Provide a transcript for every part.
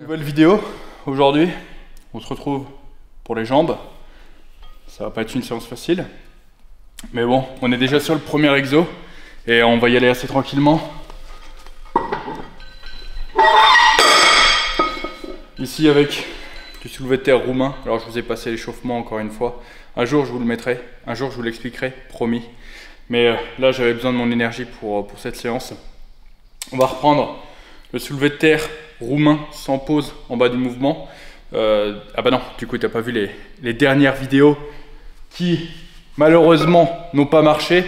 Nouvelle vidéo, aujourd'hui on se retrouve pour les jambes. Ça va pas être une séance facile, mais bon, on est déjà sur le premier exo et on va y aller assez tranquillement. Ici avec du soulevé de terre roumain. Alors je vous ai passé l'échauffement encore une fois. Un jour je vous le mettrai, un jour je vous l'expliquerai, promis. Mais là j'avais besoin de mon énergie pour cette séance. On va reprendre le soulevé de terre roumain sans pause en bas du mouvement. Ah bah non, du coup tu n'as pas vu les dernières vidéos qui malheureusement n'ont pas marché.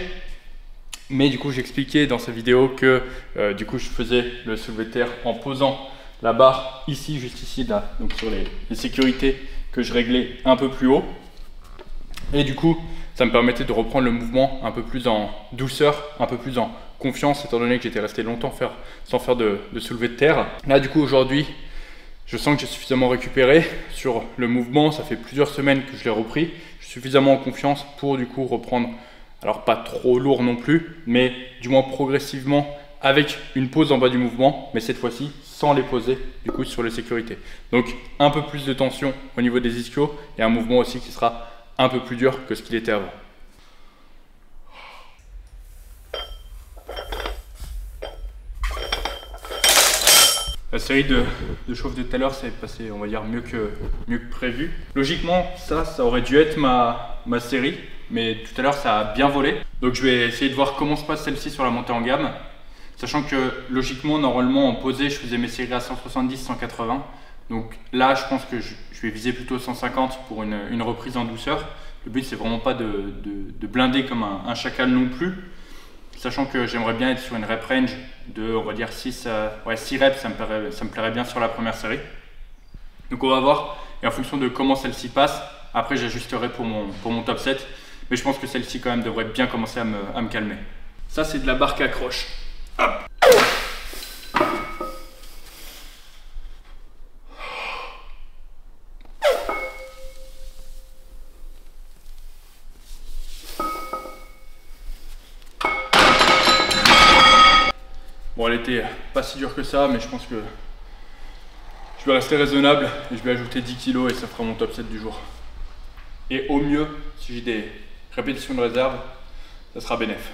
Mais du coup j'expliquais dans cette vidéo que du coup je faisais le soulevé de terre en posant la barre ici, juste ici, là, donc sur les sécurités que je réglais un peu plus haut. Et du coup ça me permettait de reprendre le mouvement un peu plus en douceur, un peu plus en confiance, étant donné que j'étais resté longtemps sans faire de soulevé de terre. Là du coup aujourd'hui je sens que j'ai suffisamment récupéré sur le mouvement. Ça fait plusieurs semaines que je l'ai repris. Je suis suffisamment en confiance pour du coup reprendre, alors pas trop lourd non plus, mais du moins progressivement avec une pause en bas du mouvement, mais cette fois-ci sans les poser du coup sur les sécurités. Donc un peu plus de tension au niveau des ischios et un mouvement aussi qui sera un peu plus dur que ce qu'il était avant. La série de chauffe de tout à l'heure, ça est passé, on va dire, mieux que prévu. Logiquement, ça aurait dû être ma série, mais tout à l'heure, ça a bien volé. Donc je vais essayer de voir comment se passe celle-ci sur la montée en gamme. Sachant que logiquement, normalement, en posé, je faisais mes séries à 170, 180. Donc là, je pense que je vais viser plutôt 150 pour une reprise en douceur. Le but, c'est vraiment pas de blinder comme un chacal non plus. Sachant que j'aimerais bien être sur une rep range de, on va dire 6 reps, ça me plairait bien sur la première série. Donc on va voir, et en fonction de comment celle-ci passe, après j'ajusterai pour mon top 7. Mais je pense que celle-ci quand même devrait bien commencer à me calmer. Ça c'est de la barre qui accroche. Hop. Bon, elle était pas si dure que ça, mais je pense que je vais rester raisonnable et je vais ajouter 10 kg et ça fera mon top 7 du jour. Et au mieux, si j'ai des répétitions de réserve, ça sera bénéf.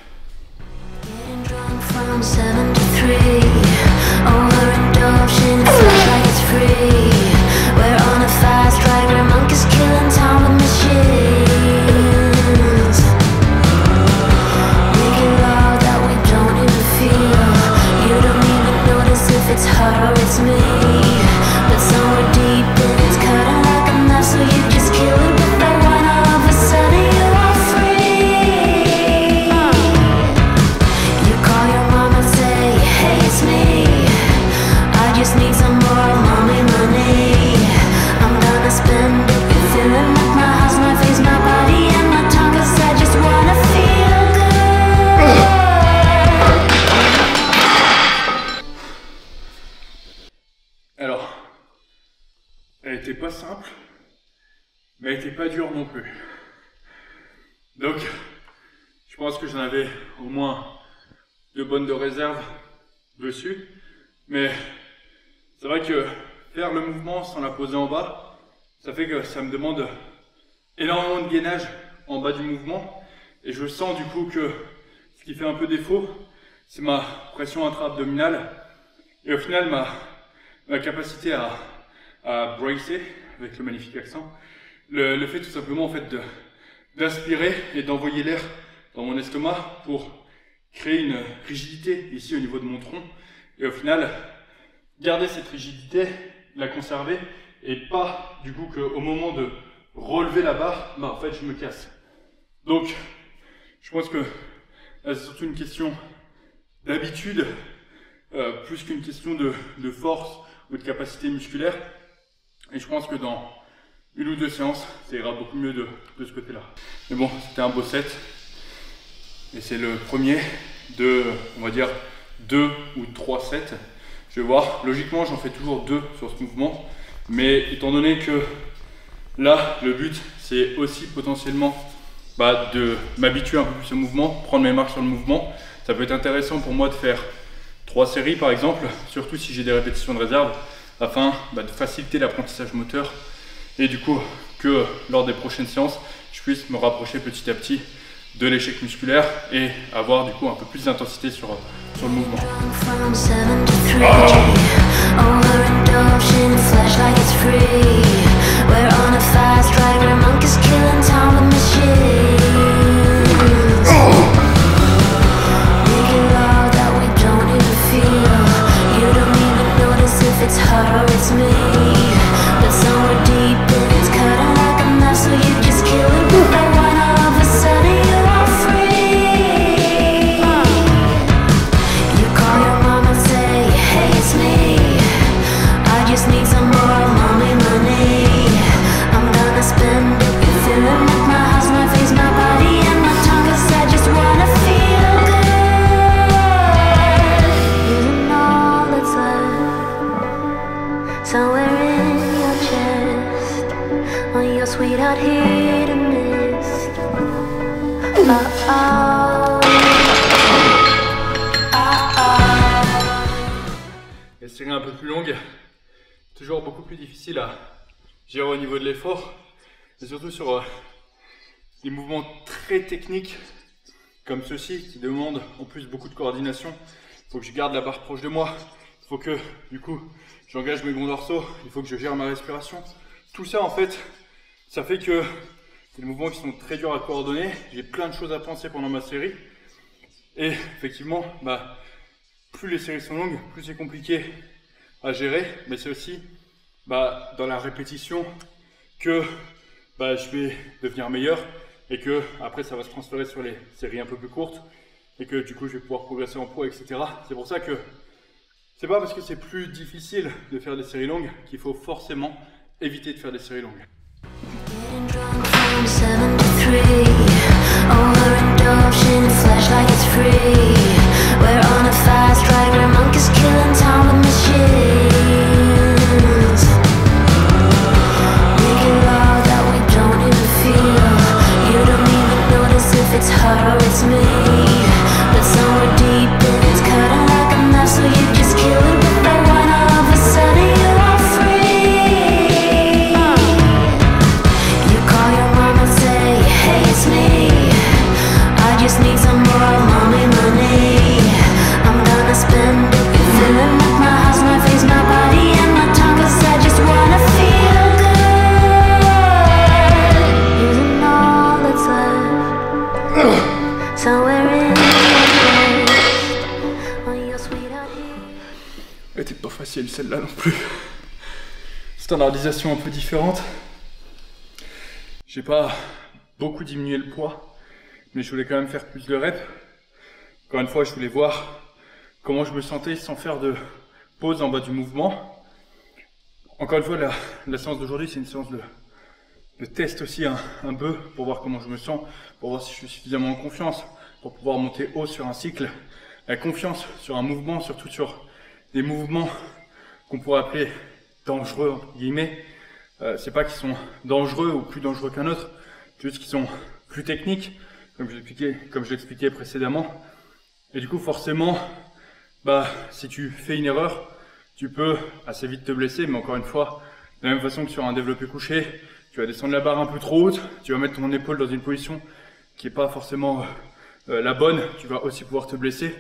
Alors, elle était pas simple, mais elle était pas dure non plus. Donc, je pense que j'en avais au moins 2 bonnes de réserve dessus. Mais c'est vrai que faire le mouvement sans la poser en bas, ça fait que ça me demande énormément de gainage en bas du mouvement. Et je sens du coup que ce qui fait un peu défaut, c'est ma pression intra-abdominale. Et au final, ma capacité à bracer, avec le magnifique accent, le fait tout simplement en fait d'aspirer et d'envoyer l'air dans mon estomac pour créer une rigidité ici au niveau de mon tronc et au final garder cette rigidité, la conserver et pas du coup qu'au moment de relever la barre, bah, en fait je me casse. Donc je pense que c'est surtout une question d'habitude plus qu'une question de force ou de capacité musculaire. Et je pense que dans 1 ou 2 séances, ça ira beaucoup mieux de ce côté-là. Mais bon, c'était un beau set. Et c'est le premier de, on va dire, 2 ou 3 sets. Je vais voir. Logiquement, j'en fais toujours 2 sur ce mouvement. Mais étant donné que là, le but, c'est aussi potentiellement de m'habituer un peu plus au mouvement, prendre mes marques sur le mouvement. Ça peut être intéressant pour moi de faire 3 séries par exemple, surtout si j'ai des répétitions de réserve, afin de faciliter l'apprentissage moteur et du coup que lors des prochaines séances, je puisse me rapprocher petit à petit de l'échec musculaire et avoir du coup un peu plus d'intensité sur le mouvement. Les séries un peu plus longues, toujours beaucoup plus difficile à gérer au niveau de l'effort, et surtout sur des mouvements très techniques comme ceux-ci qui demandent en plus beaucoup de coordination. Il faut que je garde la barre proche de moi, il faut que du coup j'engage mes gonds dorsaux, il faut que je gère ma respiration. Tout ça en fait, ça fait que c'est des mouvements qui sont très durs à coordonner. J'ai plein de choses à penser pendant ma série. Et effectivement, plus les séries sont longues, plus c'est compliqué à gérer. Mais c'est aussi dans la répétition que je vais devenir meilleur. Et que après ça va se transférer sur les séries un peu plus courtes. Et que du coup je vais pouvoir progresser en poids, etc. C'est pour ça que c'est pas parce que c'est plus difficile de faire des séries longues qu'il faut forcément éviter de faire des séries longues. Elle était pas facile celle-là non plus. Standardisation un peu différente. J'ai pas beaucoup diminué le poids, mais je voulais quand même faire plus de reps. Encore une fois, je voulais voir comment je me sentais sans faire de pause en bas du mouvement. Encore une fois, la séance d'aujourd'hui, c'est une séance de test aussi un peu pour voir comment je me sens, pour voir si je suis suffisamment en confiance, pour pouvoir monter haut sur un cycle. La confiance sur un mouvement, surtout sur des mouvements qu'on pourrait appeler dangereux, entre guillemets. C'est pas qu'ils sont dangereux ou plus dangereux qu'un autre, juste qu'ils sont plus techniques, comme je l'expliquais précédemment. Et du coup, forcément, si tu fais une erreur, tu peux assez vite te blesser, mais encore une fois, de la même façon que sur un développé couché, tu vas descendre la barre un peu trop haute, tu vas mettre ton épaule dans une position qui n'est pas forcément la bonne, tu vas aussi pouvoir te blesser.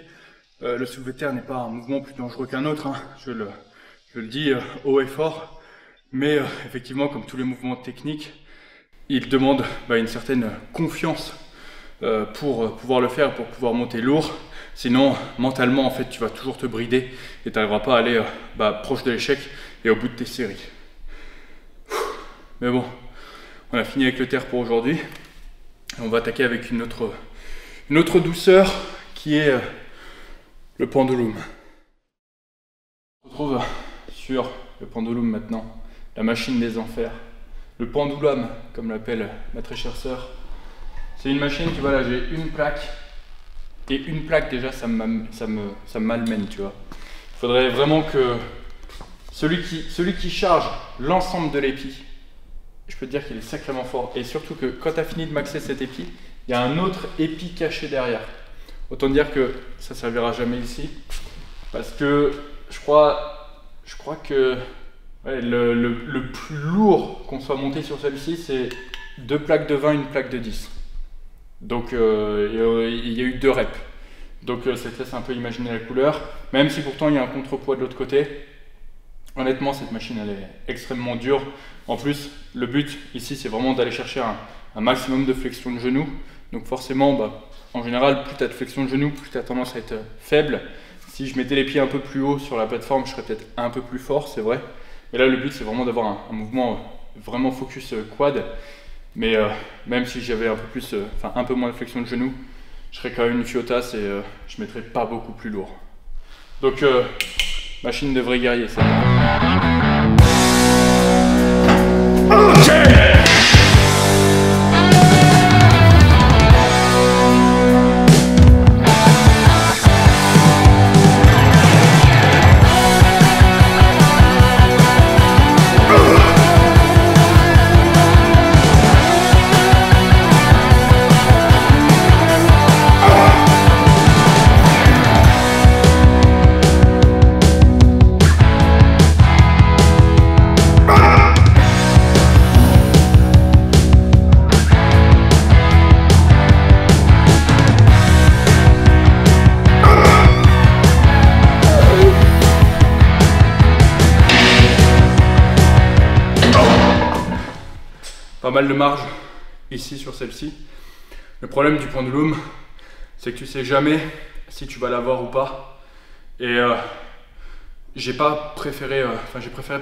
Le soulevé de terre n'est pas un mouvement plus dangereux qu'un autre, hein. Je le dis haut et fort, mais effectivement, comme tous les mouvements techniques, il demande une certaine confiance pour pouvoir le faire, pour pouvoir monter lourd. Sinon, mentalement, en fait, tu vas toujours te brider et tu n'arriveras pas à aller proche de l'échec et au bout de tes séries. Mais bon, on a fini avec le terre pour aujourd'hui. On va attaquer avec une autre douceur qui est le pendulum. On se retrouve sur le pendulum maintenant, la machine des enfers. Le pendulum, comme l'appelle ma très chère sœur. C'est une machine, tu vois là, j'ai une plaque. Et une plaque déjà, ça me malmène, tu vois. Il faudrait vraiment que celui qui charge l'ensemble de l'épi, je peux te dire qu'il est sacrément fort. Et surtout que quand tu as fini de maxer cet épi, il y a un autre épi caché derrière. Autant dire que ça ne servira jamais ici. Parce que je crois que Ouais, le plus lourd qu'on soit monté sur celle-ci, c'est 2 plaques de 20, une plaque de 10. Donc il y a eu 2 reps. Donc ça te laisse un peu imaginer la couleur. Même si pourtant il y a un contrepoids de l'autre côté. Honnêtement, cette machine elle est extrêmement dure. En plus, le but ici c'est vraiment d'aller chercher un maximum de flexion de genou. Donc forcément, en général, plus tu as de flexion de genou, plus tu as tendance à être faible. Si je mettais les pieds un peu plus haut sur la plateforme, je serais peut-être un peu plus fort, c'est vrai. Et là, le but c'est vraiment d'avoir un mouvement vraiment focus quad. Mais même si j'avais un peu plus, un peu moins de flexion de genou, je serais quand même une fiotasse et je mettrais pas beaucoup plus lourd. Donc machine de vrai guerrier, ça. Pas mal de marge ici sur celle-ci. Le problème du pendulum, c'est que tu sais jamais si tu vas l'avoir ou pas. Et j'ai préféré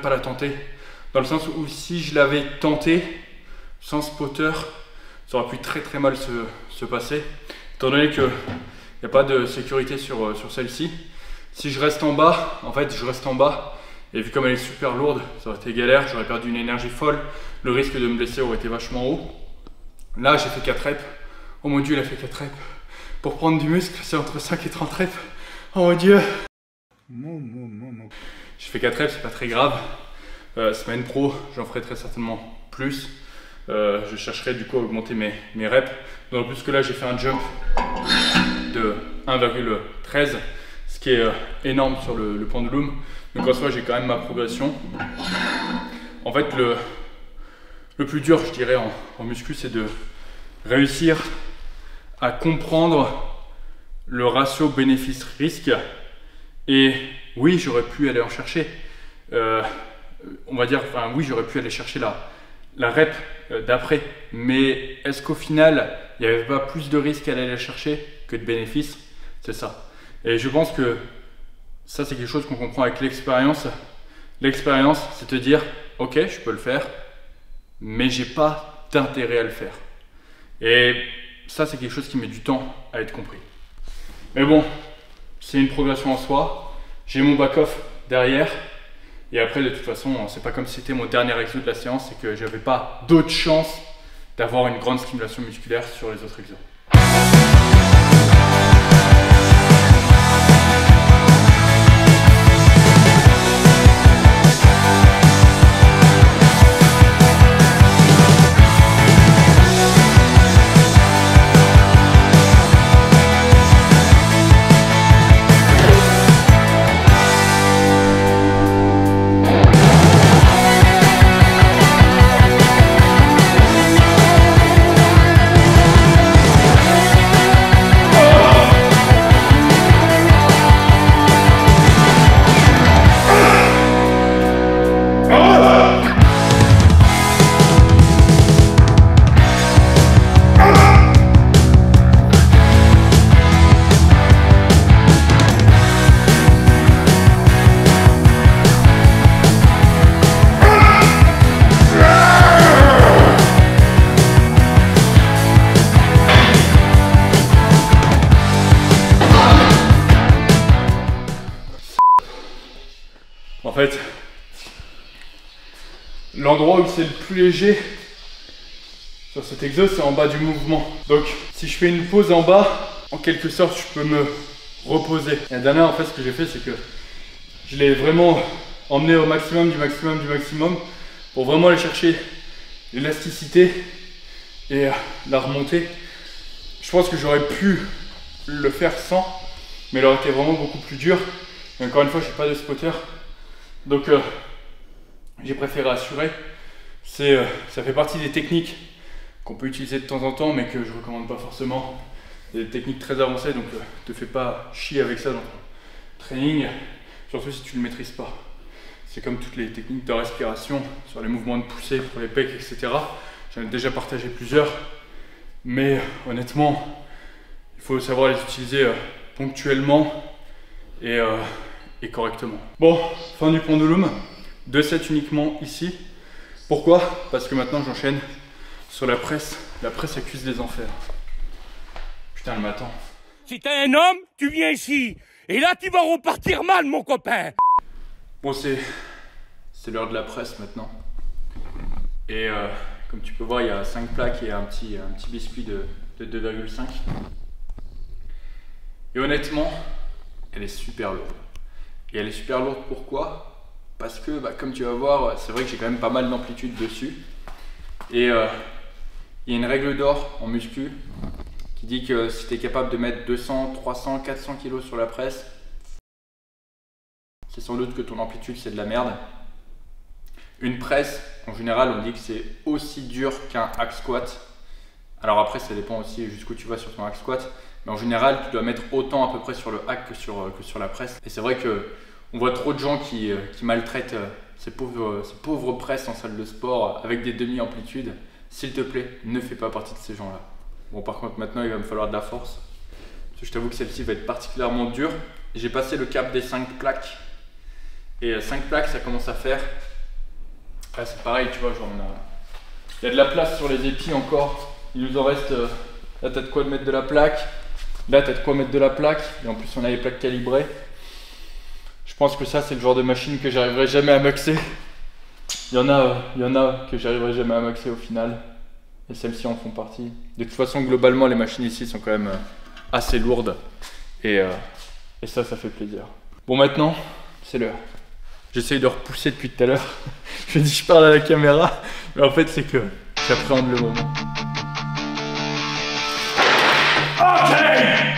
pas la tenter, dans le sens où si je l'avais tenté sans spotter, ça aurait pu très mal se passer, étant donné qu'il n'y a pas de sécurité sur celle-ci. Si je reste en bas, en fait je reste en bas, et vu comme elle est super lourde, ça aurait été galère, j'aurais perdu une énergie folle, le risque de me blesser aurait été vachement haut. Là j'ai fait 4 reps, oh mon dieu il a fait 4 reps. Pour prendre du muscle c'est entre 5 et 30 reps, oh mon dieu. J'ai fait 4 reps, c'est pas très grave. Semaine pro, j'en ferai très certainement plus. Je chercherai du coup à augmenter mes reps. D'autant plus que là j'ai fait un jump de 1,13, ce qui est énorme sur le pendulum. Donc en soi j'ai quand même ma progression. En fait le plus dur je dirais en muscu, c'est de réussir à comprendre le ratio bénéfice-risque. Et oui, j'aurais pu aller en chercher, on va dire, oui, j'aurais pu aller chercher la rep d'après, mais est-ce qu'au final, il n'y avait pas plus de risque à aller la chercher que de bénéfices? C'est ça. Et je pense que ça, c'est quelque chose qu'on comprend avec l'expérience. L'expérience, c'est te dire, ok, je peux le faire, mais j'ai pas d'intérêt à le faire. Et ça, c'est quelque chose qui met du temps à être compris. Mais bon, c'est une progression en soi. J'ai mon back-off derrière. Et après, de toute façon, c'est pas comme si c'était mon dernier exo de la séance, c'est que j'avais pas d'autre chance d'avoir une grande stimulation musculaire sur les autres exos. En fait, l'endroit où c'est le plus léger sur cet exo, c'est en bas du mouvement. Donc, si je fais une pause en bas, en quelque sorte, je peux me reposer. Et la dernière, en fait, ce que j'ai fait, c'est que je l'ai vraiment emmené au maximum, du maximum, pour vraiment aller chercher l'élasticité et la remontée. Je pense que j'aurais pu le faire sans, mais il aurait été vraiment beaucoup plus dur. Et encore une fois, je n'ai pas de spotter. Donc j'ai préféré assurer. Ça fait partie des techniques qu'on peut utiliser de temps en temps, mais que je ne recommande pas forcément. C'est des techniques très avancées, donc te fais pas chier avec ça dans ton training, surtout si tu ne le maîtrises pas. C'est comme toutes les techniques de respiration, sur les mouvements de poussée pour les pecs, etc. J'en ai déjà partagé plusieurs, mais honnêtement, il faut savoir les utiliser ponctuellement et correctement. Bon, fin du pendulum, 2 sets uniquement ici. Pourquoi? Parce que maintenant j'enchaîne sur la presse. La presse accuse des enfers. Putain, elle m'attend. Si t'es un homme, tu viens ici. Et là, tu vas repartir mal, mon copain. Bon, c'est l'heure de la presse maintenant. Et comme tu peux voir, il y a 5 plaques et un petit biscuit de 2,5. Et honnêtement, elle est super lourde. Et elle est super lourde pourquoi? Parce que, comme tu vas voir, c'est vrai que j'ai quand même pas mal d'amplitude dessus. Et il y a une règle d'or en muscu qui dit que si tu es capable de mettre 200, 300, 400 kg sur la presse, c'est sans doute que ton amplitude c'est de la merde. Une presse, en général, on dit que c'est aussi dur qu'un hack squat. Alors après, ça dépend aussi jusqu'où tu vas sur ton hack squat. Mais en général, tu dois mettre autant à peu près sur le hack que sur la presse. Et c'est vrai que on voit trop de gens qui maltraitent ces pauvres presses en salle de sport avec des demi-amplitudes. S'il te plaît, ne fais pas partie de ces gens-là. Bon, par contre, maintenant, il va me falloir de la force. Parce que je t'avoue que celle-ci va être particulièrement dure. J'ai passé le cap des 5 plaques. Et 5 plaques, ça commence à faire. Là, c'est pareil, tu vois, genre il y a de la place sur les épis encore. Il nous en reste. Là, t'as de quoi mettre de la plaque. Là, t'as de quoi mettre de la plaque. Et en plus, on a les plaques calibrées. Je pense que ça, c'est le genre de machine que j'arriverai jamais à maxer. Il y en a que j'arriverai jamais à maxer au final. Et celles-ci en font partie. De toute façon, globalement, les machines ici sont quand même assez lourdes. Et ça fait plaisir. Bon, maintenant, c'est l'heure. J'essaye de repousser depuis tout à l'heure. Je dis je parle à la caméra, mais en fait, c'est que j'appréhende le moment. Ok!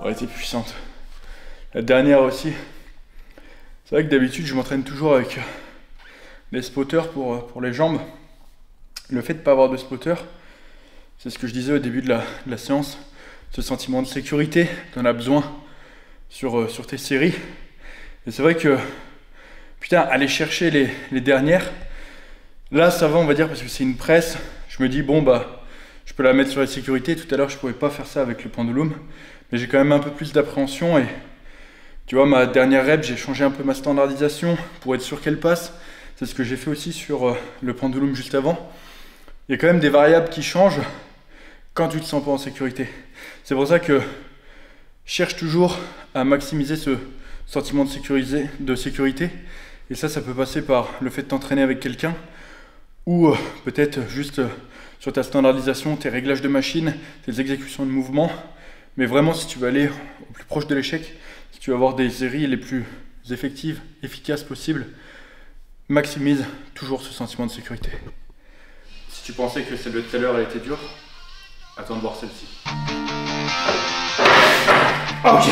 Elle était puissante. La dernière aussi. C'est vrai que d'habitude je m'entraîne toujours avec des spotters pour les jambes. Le fait de ne pas avoir de spotter, c'est ce que je disais au début de la séance, ce sentiment de sécurité, tu en as besoin sur tes séries. Et c'est vrai que, putain, aller chercher les dernières, là ça va on va dire parce que c'est une presse, je me dis bon je peux la mettre sur la sécurité. Tout à l'heure je pouvais pas faire ça avec le pendulum, mais j'ai quand même un peu plus d'appréhension et tu vois ma dernière rep j'ai changé un peu ma standardisation pour être sûr qu'elle passe. C'est ce que j'ai fait aussi sur le pendulum juste avant. Il y a quand même des variables qui changent quand tu te sens pas en sécurité. C'est pour ça que je cherche toujours à maximiser ce sentiment de sécurité. Et ça peut passer par le fait de t'entraîner avec quelqu'un ou peut-être juste sur ta standardisation, tes réglages de machine, tes exécutions de mouvements. Mais vraiment, si tu veux aller au plus proche de l'échec, si tu veux avoir des séries les plus effectives, efficaces possibles, maximise toujours ce sentiment de sécurité. Si tu pensais que celle de tout à l'heure elle était dure, attends de voir celle-ci. Ok.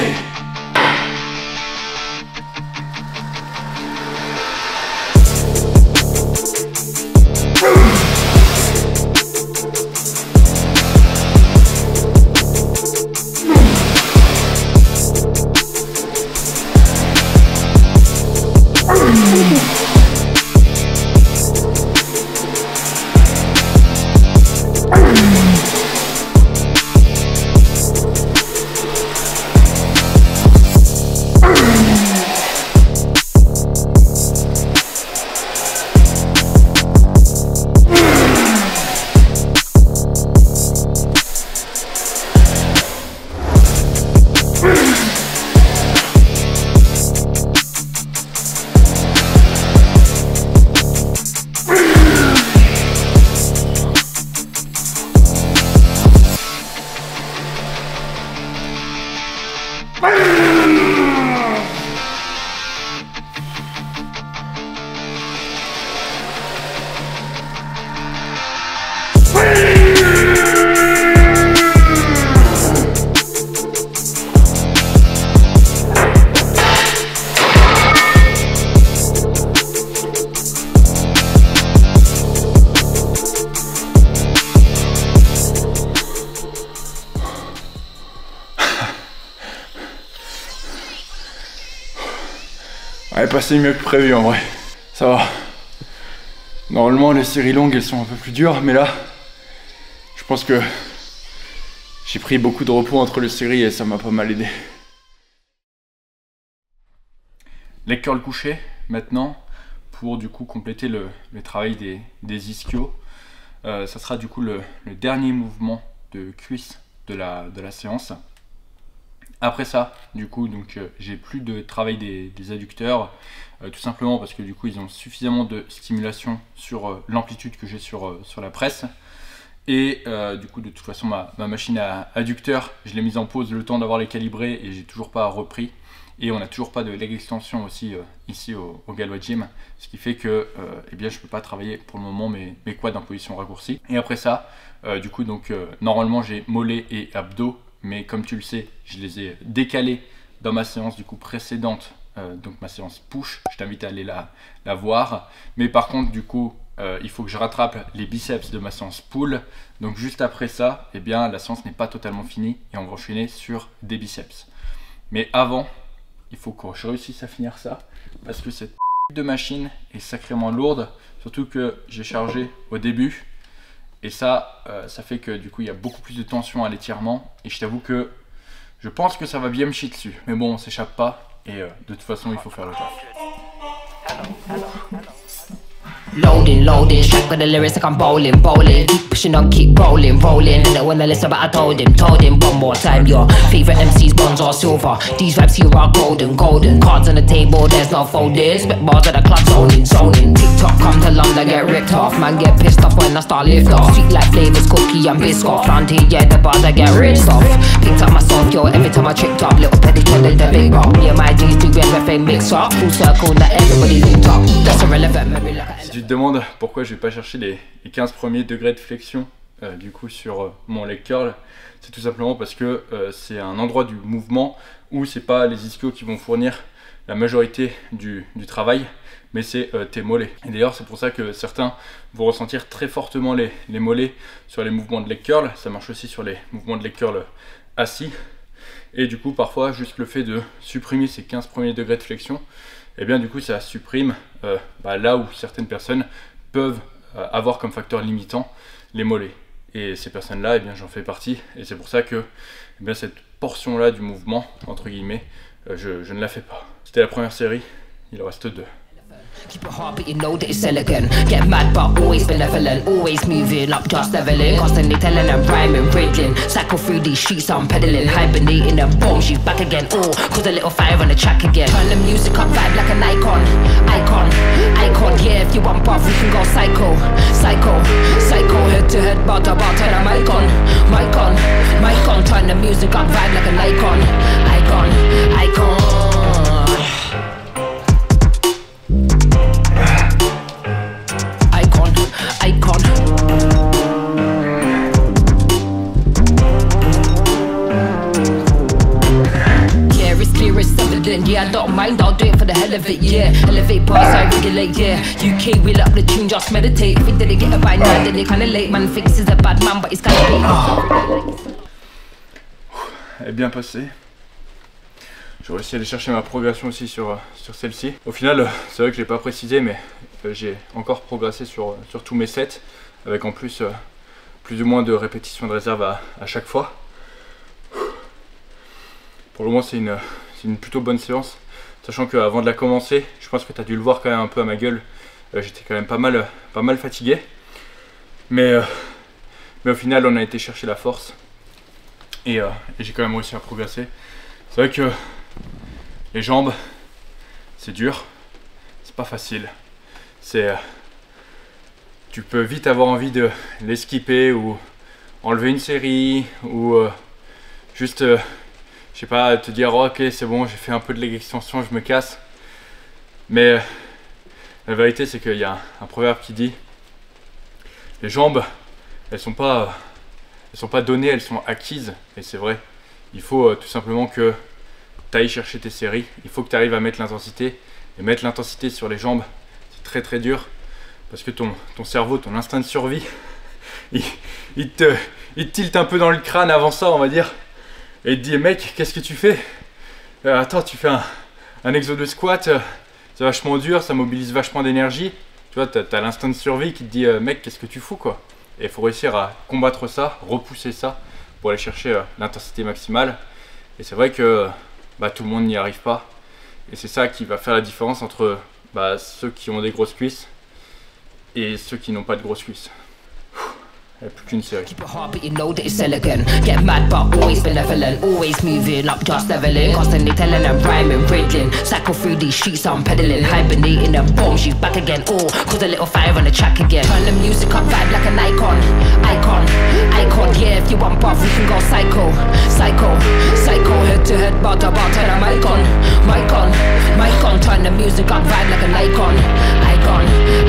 Elle est passée mieux que prévu en vrai. Ça va. Normalement les séries longues elles sont un peu plus dures, mais là je pense que j'ai pris beaucoup de repos entre les séries et ça m'a pas mal aidé. Leg curl couché maintenant pour du coup compléter le travail des ischios. Ça sera du coup le dernier mouvement de cuisse de la séance. Après ça, du coup, j'ai plus de travail des adducteurs, tout simplement parce que du coup ils ont suffisamment de stimulation sur l'amplitude que j'ai sur la presse. Et du coup de toute façon ma machine à adducteurs, je l'ai mise en pause le temps d'avoir les calibrés et j'ai toujours pas repris. Et on n'a toujours pas de leg extension aussi ici au Galois Gym, ce qui fait que eh bien, je ne peux pas travailler pour le moment mes quads en position raccourcie. Et après ça, du coup normalement j'ai mollets et abdos, mais comme tu le sais, je les ai décalés dans ma séance du coup précédente, donc ma séance push. Je t'invite à aller la voir. Mais par contre du coup il faut que je rattrape les biceps de ma séance pull. Donc juste après ça, eh bien, la séance n'est pas totalement finie et on va enchaîner sur des biceps. Mais avant, il faut que je réussisse à finir ça parce que cette de machine est sacrément lourde, surtout que j'ai chargé au début et ça fait que du coup il y a beaucoup plus de tension à l'étirement et je t'avoue que je pense que ça va bien me chier dessus, mais bon on s'échappe pas et de toute façon il faut faire le taf. Loading, loading, strapped with the lyrics like I'm bowling, bowling. Keep pushing on, keep rolling, rolling. Didn't wanna listen, but I told him one more time. Your favorite MCs, bronze or silver. These raps here are golden, golden. Cards on the table, there's no folding. Spit bars at the club, zoning, zoning. TikTok come to London, get ripped off. Man get pissed off when I start lift off. Sweet like flavors, cookie and biscuit. Round here, yeah, the bars I get ripped off. Picked up my song, yo, every time I tripped up. Little petty trending the big rock. Me and my G's do everything mix up. Full circle, now everybody linked up. That's irrelevant, maybe like Si tu te demandes pourquoi je vais pas chercher les 15 premiers degrés de flexion du coup sur mon leg curl, c'est tout simplement parce que c'est un endroit du mouvement où c'est pas les ischios qui vont fournir la majorité du travail, mais c'est tes mollets. Et d'ailleurs c'est pour ça que certains vont ressentir très fortement les mollets sur les mouvements de leg curl. Ça marche aussi sur les mouvements de leg curl assis. Et du coup parfois juste le fait de supprimer ces 15 premiers degrés de flexion, et bien du coup ça supprime là où certaines personnes peuvent avoir comme facteur limitant les mollets. Et ces personnes là, et bien j'en fais partie, et c'est pour ça que bien cette portion là du mouvement entre guillemets je ne la fais pas. C'était la première série, il en reste 2. Keep it hard, but you know that it's elegant. Get mad, but always benevolent. Always moving up, just leveling. Constantly telling them rhyming, riddling. Cycle through these streets, I'm pedaling. Hibernating them bombs, she's back again. Oh, cause a little fire on the track again. Turn the music up, vibe like an icon. Icon, icon, yeah, if you want buff, we can go psycho. Psycho, psycho, head to head, bar to bar, turn the mic on. Mic on, mic on. Turn the music up, vibe like an icon. Icon, icon. Yeah, I don't mind, I'll do it for the hell of it, yeah. Elevate bars, I regulate, yeah. UK, wheel up the tune, just meditate. If they get it by now, then they kinda late. Man thinks he's a bad man, but he's kinda late. Elle est bien passée. J'ai réussi à aller chercher ma progression aussi sur celle-ci. Au final, c'est vrai que je l'ai pas précisé, mais j'ai encore progressé sur tous mes sets, avec en plus plus ou moins de répétitions de réserve à chaque fois. Pour le moment, c'est une plutôt bonne séance, sachant qu'avant de la commencer, je pense que tu as dû le voir quand même un peu à ma gueule, j'étais quand même pas mal fatigué, mais au final on a été chercher la force et j'ai quand même réussi à progresser. C'est vrai que les jambes, c'est dur, c'est pas facile, tu peux vite avoir envie de les skipper ou enlever une série ou juste je sais pas, te dire oh, ok c'est bon, j'ai fait un peu de leg extension, je me casse. Mais la vérité c'est qu'il y a un proverbe qui dit les jambes elles sont pas données, elles sont acquises. Et c'est vrai, il faut tout simplement que tu ailles chercher tes séries, il faut que tu arrives à mettre l'intensité. Et mettre l'intensité sur les jambes, c'est très très dur, parce que ton cerveau, ton instinct de survie, il te tilte un peu dans le crâne avant ça, on va dire. Et il te dit mec, qu'est-ce que tu fais? Attends, tu fais un exo de squat, c'est vachement dur, ça mobilise vachement d'énergie. Tu vois, t'as l'instinct de survie qui te dit mec, qu'est-ce que tu fous quoi? Et il faut réussir à combattre ça, repousser ça pour aller chercher l'intensité maximale. Et c'est vrai que tout le monde n'y arrive pas. Et c'est ça qui va faire la différence entre ceux qui ont des grosses cuisses et ceux qui n'ont pas de grosses cuisses. Il n'y a plus qu'une série. Keep it hard, but you know that it's elegant. Get mad, but always benevolent. Always moving up, just leveling. Constantly telling them rhyming, riddling. Cycle through these streets, I'm pedaling. Hibernating them bombs, she's back again. Oh, cause a little fire on the track again. Turn the music up, vibe like an icon. Icon, icon, yeah. If you want buff, we can go psycho. Psycho, psycho. Head to head, bar to bar, turn a mic on. Mic on, mic on. Turn the music up, vibe like an icon. Icon,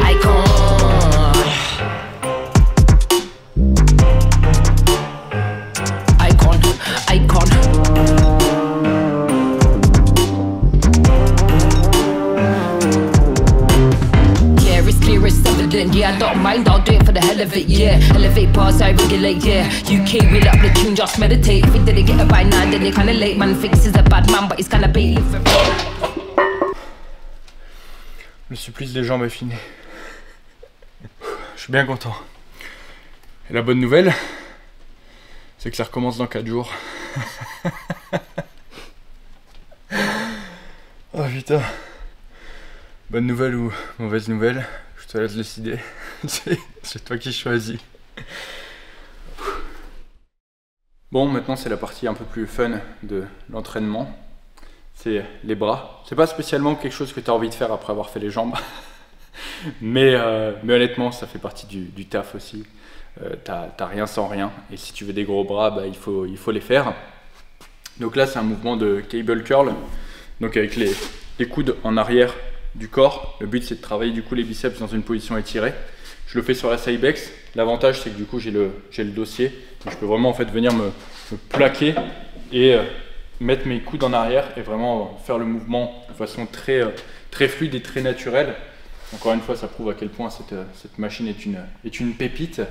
icon. Icon. Yeah, it's clear, it's evident. Yeah, I don't mind, I'll do it for the hell of it. Yeah, elevate bars, I regulate. Yeah, UK, wheel up the tune, just meditate. If he didn't get it by 9, then they kinda late. Man thinks he's a bad man, but he's kinda bait. Le supplice des jambes est fini. Je suis bien content. Et la bonne nouvelle, c'est que ça recommence dans 4 jours. Oh putain. Bonne nouvelle ou mauvaise nouvelle, je te laisse décider. C'est toi qui choisis. Bon, maintenant c'est la partie un peu plus fun de l'entraînement. C'est les bras. C'est pas spécialement quelque chose que tu as envie de faire après avoir fait les jambes. mais honnêtement, ça fait partie du taf aussi. T'as rien sans rien. Et si tu veux des gros bras, il faut les faire. Donc là, c'est un mouvement de cable curl. Donc avec les coudes en arrière du corps. Le but, c'est de travailler du coup les biceps dans une position étirée. Je le fais sur la Cybex. L'avantage, c'est que du coup, j'ai le dossier. Donc, je peux vraiment en fait venir me plaquer et mettre mes coudes en arrière et vraiment faire le mouvement de façon très fluide et très naturelle. Encore une fois, ça prouve à quel point cette machine est une pépite.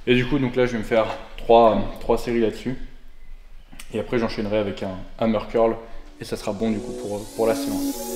Et du coup, donc là, je vais me faire 3 séries là-dessus. Et après, j'enchaînerai avec un hammer curl. Et ça sera bon du coup pour la séance.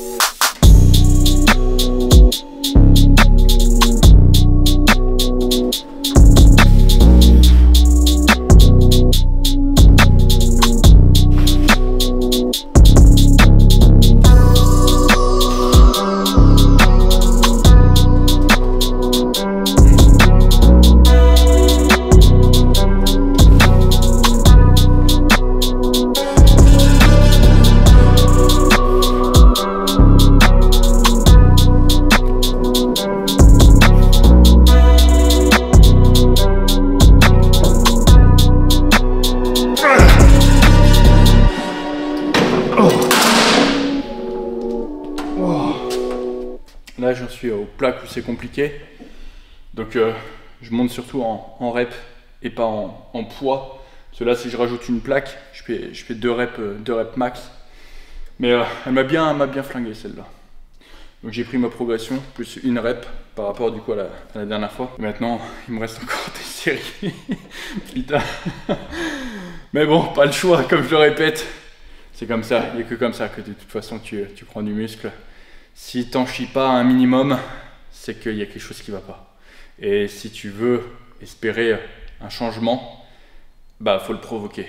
Là, j'en suis au plaque où c'est compliqué. Donc, je monte surtout en rep et pas en poids. Parce que là, si je rajoute une plaque, je fais 2 reps max. Mais elle m'a bien flingué celle-là. Donc, j'ai pris ma progression plus une rep par rapport du coup à la dernière fois. Et maintenant, il me reste encore des séries. Putain. Mais bon, pas le choix, comme je le répète. C'est comme ça, il n'y a que comme ça que de toute façon tu prends du muscle. Si t'en chies pas un minimum, c'est qu'il y a quelque chose qui va pas. Et si tu veux espérer un changement, faut le provoquer.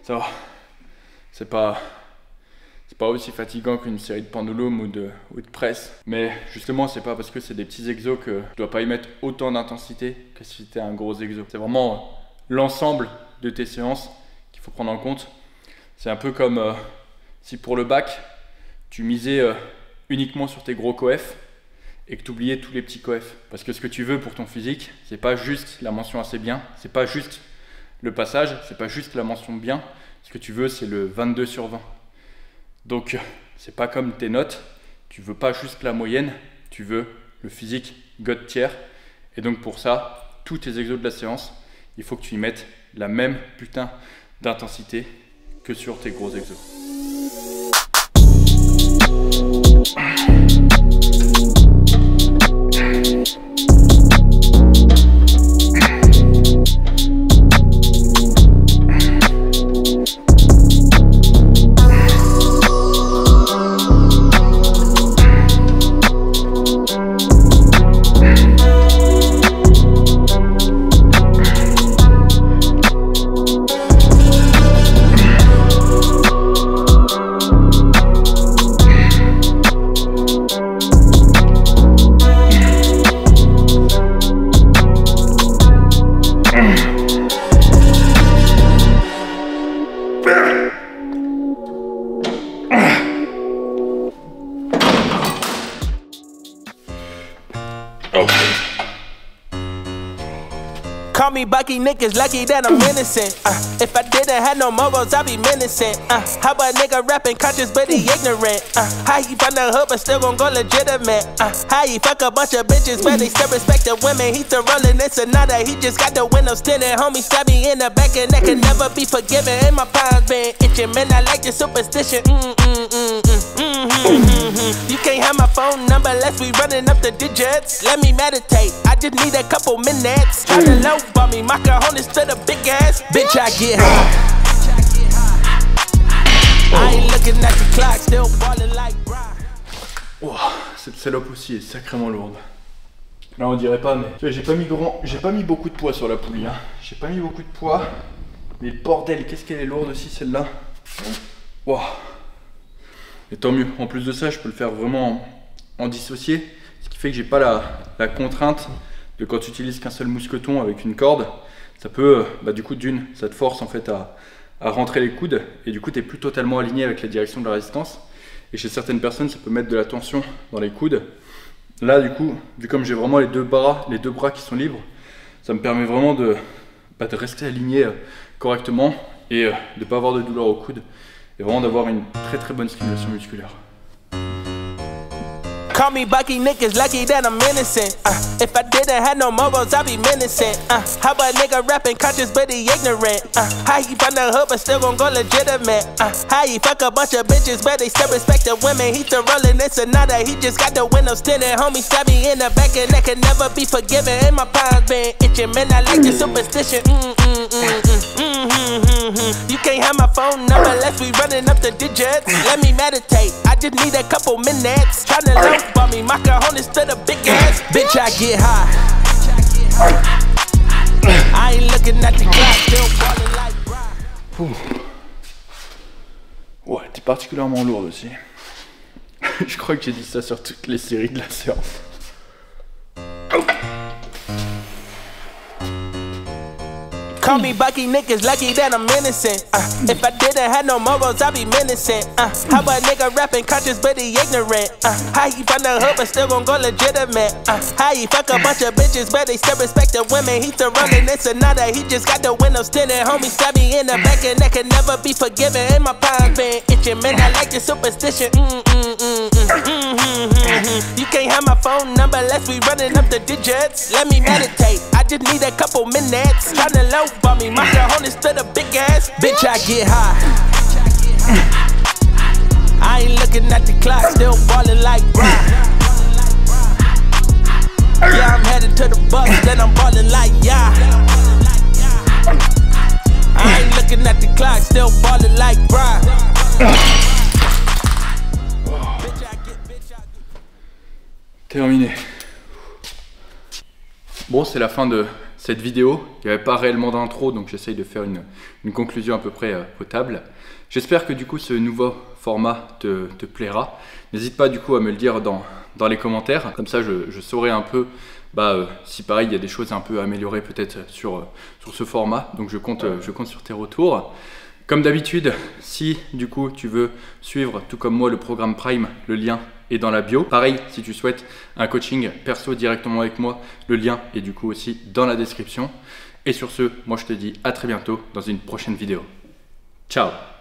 Ça va, c'est pas aussi fatigant qu'une série de pendulum ou de presse, mais justement c'est pas parce que c'est des petits exos que je dois pas y mettre autant d'intensité que si c'était un gros exo. C'est vraiment l'ensemble de tes séances qu'il faut prendre en compte. C'est un peu comme si pour le bac, tu misais uniquement sur tes gros coefs et que tu oubliais tous les petits coefs. Parce que ce que tu veux pour ton physique, c'est pas juste la mention assez bien, c'est pas juste le passage, c'est pas juste la mention bien. Ce que tu veux, c'est le 22 sur 20. Donc, c'est pas comme tes notes, tu veux pas juste la moyenne, tu veux le physique God tier. Et donc pour ça, tous tes exos de la séance, il faut que tu y mettes la même putain d'intensité que sur tes gros exos. Call me Bucky, niggas lucky that I'm innocent. If I didn't have no morals, I'd be menacing. How a nigga rapping conscious but he ignorant? How he from the hood but still gon' go legitimate? How he fuck a bunch of bitches but they still respect the women? He still rollin' in Sonata, he just got the window tinted. Homie stab me in the back and that can never be forgiven. And my palms been itching, man, I like the superstition. You can't have my phone number unless we running up the digits. Let me meditate, I just need a couple minutes. Tryna low by me, my cojones to the big ass. Bitch, I get high. I ain't looking at the clock, still ballin' like Brian. Wow, cette salope aussi est sacrément lourde. Là on dirait pas, mais j'ai pas mis beaucoup de poids sur la poulie. Hein. J'ai pas mis beaucoup de poids. Mais bordel, qu'est-ce qu'elle est lourde aussi celle-là. Wow. Et tant mieux. En plus de ça, je peux le faire vraiment en dissocié, ce qui fait que j'ai pas la contrainte de quand tu utilises qu'un seul mousqueton avec une corde. Ça peut, du coup, ça te force en fait à rentrer les coudes et du coup tu n'es plus totalement aligné avec la direction de la résistance. Et chez certaines personnes, ça peut mettre de la tension dans les coudes. Là, du coup, vu comme j'ai vraiment les deux bras qui sont libres, ça me permet vraiment de rester aligné correctement et de ne pas avoir de douleur au coude et vraiment d'avoir une très très bonne stimulation musculaire. Call me Bucky, niggas lucky that I'm innocent. If I didn't have no morals, I'd be menacing. How a nigga rapping conscious but he ignorant? How he from the hood but still gon' go legitimate? How he fuck a bunch of bitches but they still respect the women? He still rollin' in Sonata, he just got the windows tinted. Homie stab me in the back and that can never be forgiven. And my palms been itching, man, I like the superstition. You can't have my phone number unless we running up the digits. Let me meditate, I just need a couple minutes. Tryna low by me, my cojones to the big ass. Bitch, I get high. I ain't looking at the clock, still ballin' like Brian. Ouais, t'es particulièrement lourde aussi. Je crois que j'ai dit ça sur toutes les séries de la séance. Call me Bucky, niggas lucky that I'm innocent. If I didn't have no morals, I'd be menacing. How a nigga rapping conscious but he ignorant? How he from the hood but still gon' go legitimate? How he fuck a bunch of bitches but they still respect the women? He still rollin' in Sonata, he just got the windows tinted. Homie stab me in the back and that can never be forgiven. And my palms been itching, man, I like the superstition. You can't have my phone number unless we running up the digits. Let me meditate, I just need a couple minutes. Tryna low by me, my cojones to the big ass. Bitch, I get high. I ain't looking at the clock, still ballin' like Brian. Yeah, I'm headed to the bus, then I'm ballin' like yeah. I ain't looking at the clock, still ballin' like Brian. Terminé. Bon, c'est la fin de cette vidéo. Il n'y avait pas réellement d'intro, donc j'essaye de faire une conclusion à peu près potable. J'espère que du coup ce nouveau format te plaira. N'hésite pas du coup à me le dire dans les commentaires. Comme ça je saurai un peu si pareil il y a des choses un peu à améliorer peut-être sur ce format. Donc je compte sur tes retours. Comme d'habitude, si du coup tu veux suivre tout comme moi le programme Prime, le lien est dans la bio. Pareil, si tu souhaites un coaching perso directement avec moi, le lien est du coup aussi dans la description. Et sur ce, moi je te dis à très bientôt dans une prochaine vidéo. Ciao!